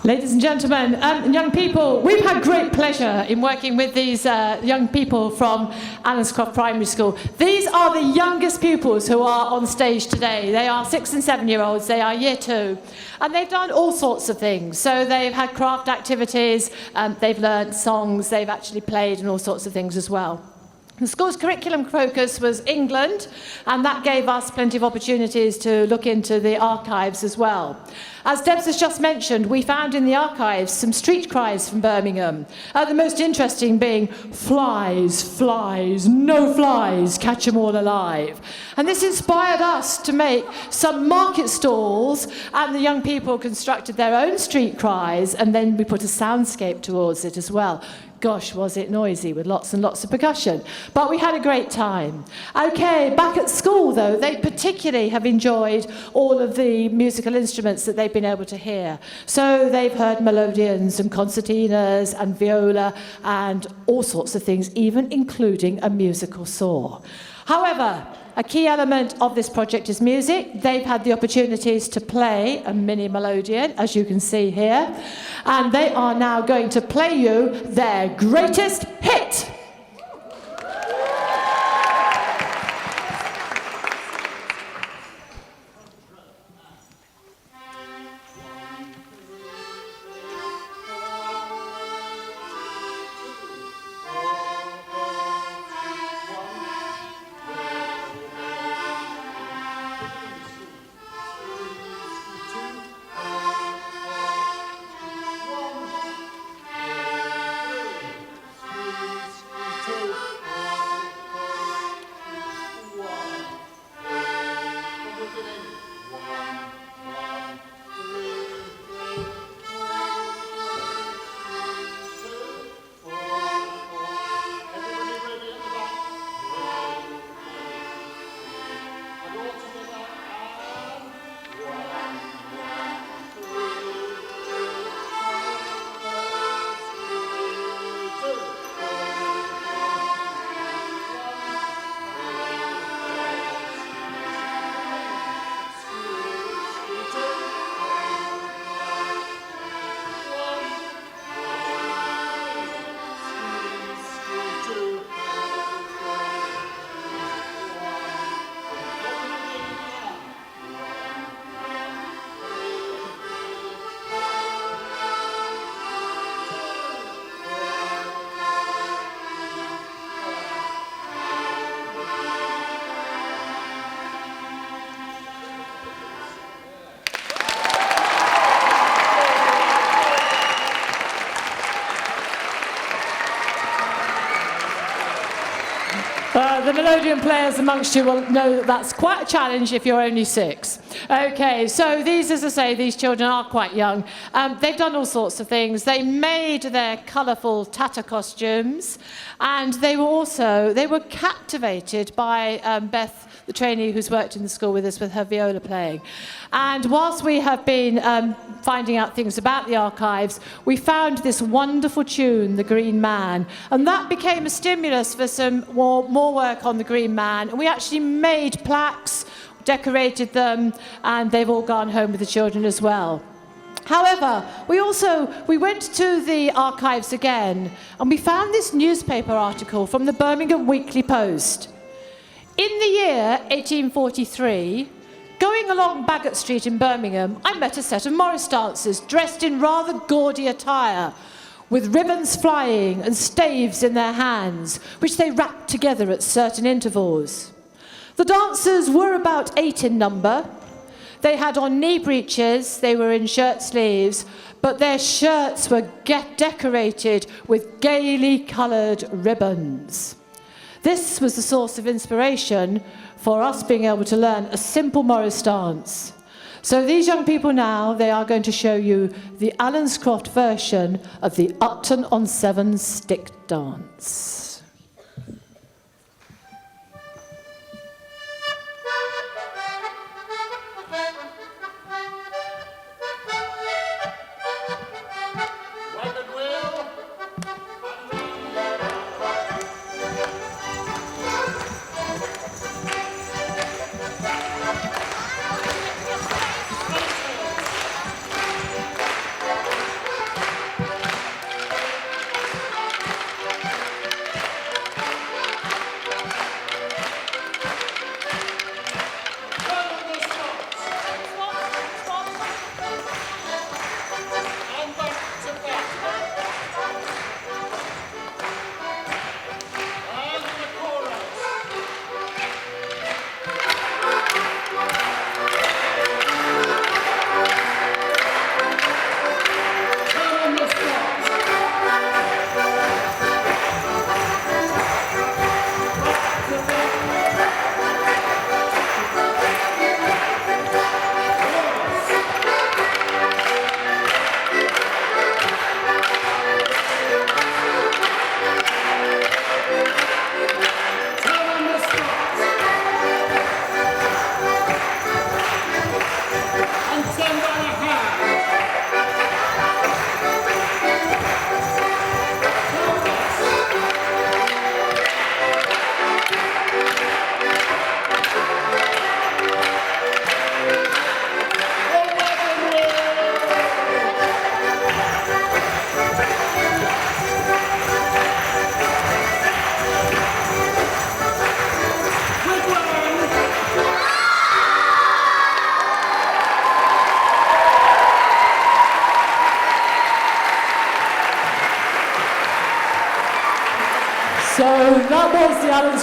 Ladies and gentlemen, and young people, we've had great pleasure in working with these young people from Croft Primary School. These are the youngest pupils who are on stage today. They are 6 and 7-year-olds, they are year 2. And they've done all sorts of things. So they've had craft activities, they've learnt songs, they've actually played and all sorts of things as well. The school's curriculum focus was England, and that gave us plenty of opportunities to look into the archives as well. As Debs has just mentioned, we found in the archives some street cries from Birmingham. The most interesting being, flies, flies, no flies, catch 'em all alive. And this inspired us to make some market stalls, and the young people constructed their own street cries, and then we put a soundscape towards it as well. Gosh, was it noisy with lots and lots of percussion. But we had a great time. Okay, back at school, though, they particularly have enjoyed all of the musical instruments that they've been able to hear. So they've heard melodeons and concertinas and viola and all sorts of things, even including a musical saw. However, a key element of this project is music. They've had the opportunities to play a mini melodeon, as you can see here, and they are now going to play you their greatest hit. The melodeon players amongst you will know that that's quite a challenge if you're only 6. Okay, so these, as I say, these children are quite young. They've done all sorts of things. They made their colourful tatter costumes, and they were captivated by Beth, the trainee who's worked in the school with us with her viola playing. And whilst we have been finding out things about the archives, we found this wonderful tune, The Green Man, and that became a stimulus for some more work on The Green Man. And we actually made plaques, decorated them, and they've all gone home with the children as well. However, we went to the archives again, and we found this newspaper article from the Birmingham Weekly Post. In the year 1843, going along Baggot Street in Birmingham, I met a set of Morris dancers dressed in rather gaudy attire, with ribbons flying and staves in their hands, which they wrapped together at certain intervals. The dancers were about 8 in number. They had on knee breeches, they were in shirt sleeves, but their shirts were decorated with gaily coloured ribbons. This was the source of inspiration for us being able to learn a simple Morris dance. So these young people now, they are going to show you the Croft version of the Upton-on-Severn stick dance.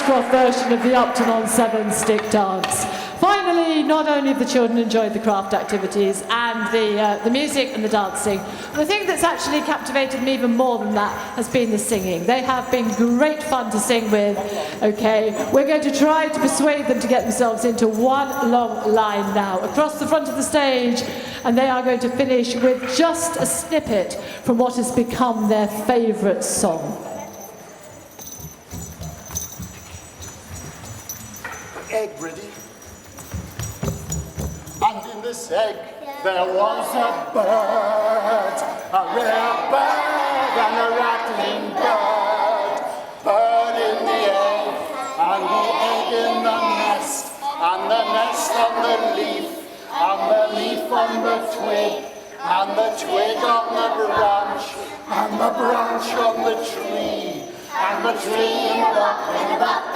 Croft version of the Upton on 7 stick dance. Finally, not only have the children enjoyed the craft activities and the music and the dancing, the thing that's actually captivated me even more than that has been the singing. They have been great fun to sing with. Okay, we're going to try to persuade them to get themselves into one long line now across the front of the stage, and they are going to finish with just a snippet from what has become their favourite song. Egg ready. And in this egg there was a bird, a rare bird and a rattling bird. Bird in the egg, and the egg in the nest, and the nest on the leaf, and the leaf on the twig, and the twig on the branch, and the branch on the tree, and the tree in the